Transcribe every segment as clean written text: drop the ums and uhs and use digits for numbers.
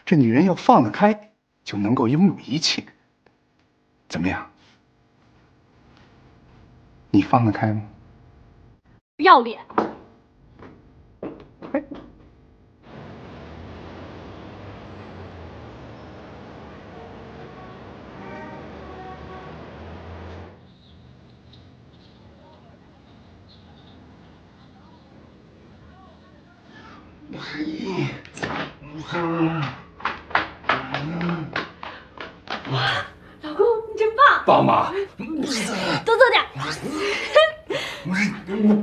這女人要放得開，就能夠擁有一切。怎麼樣？你放得開吗？不要脸！哎。老公，你真棒！棒吗？多做点。不是，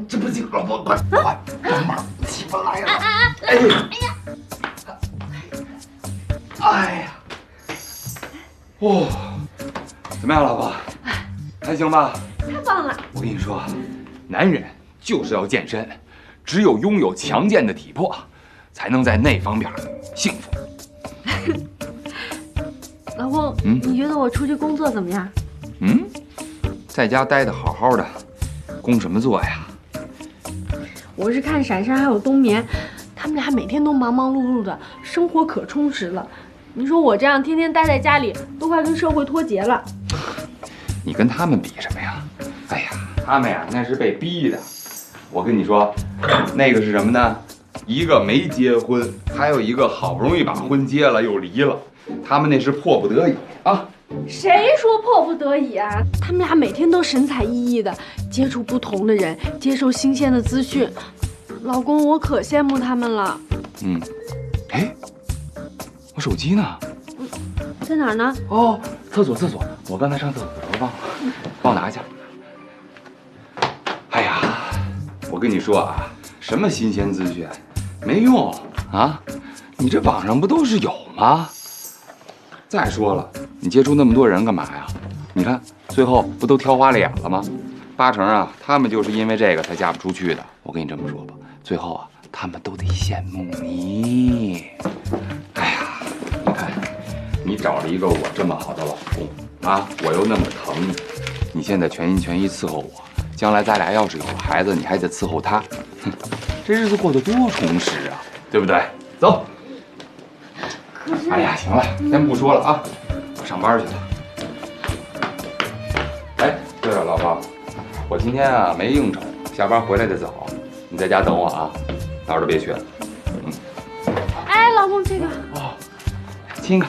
这不行，老婆，快，帮忙，起不来了。哎呀！哎呀！哦，怎么样，老婆？还行吧？太棒了！我跟你说，男人就是要健身，只有拥有强健的体魄，才能在那方面幸福。老公，你觉得我出去工作怎么样？在家待得好好的，工什么作呀？我是看闪闪还有冬眠，他们俩每天都忙忙碌碌的，生活可充实了。你说我这样天天待在家里，都快跟社会脱节了。你跟他们比什么呀？哎呀，他们呀那是被逼的。我跟你说，那个是什么呢？一个没结婚，还有一个好不容易把婚结了又离了。他们那是迫不得已啊。谁说迫不得已啊？他们俩每天都神采奕奕的，接觸不同的人，接受新鮮的資訊。老公，我可羨慕他們了。哎，我手機呢？在哪兒呢？哦，廁所，我剛才上廁所的時候忘了，幫我拿一下。哎呀，我跟你說啊，什麼新鮮資訊沒用啊，你這網上不都是有嗎？再說了，你接觸那麼多人幹嘛呀？你看最後不都挑花了眼了嗎？8成啊，他們就是因為這個才嫁不出去的。我跟你這麼說吧，最後啊，他們都得羨慕你。哎呀，你看，你找了一個我這麼好的老公啊，我又那麼疼你，你現在全心全意伺候我，將來咱倆要是有了孩子，你還得伺候他，哼，這日子過得多充實啊，對不對？走。可是，哎呀，行了，先不說了啊，我上班去了。哎，對了，老婆，我今天啊沒應酬，下班回來得早，你在家等我啊，哪兒都別去了。哎，老公，這個。哦，親一個。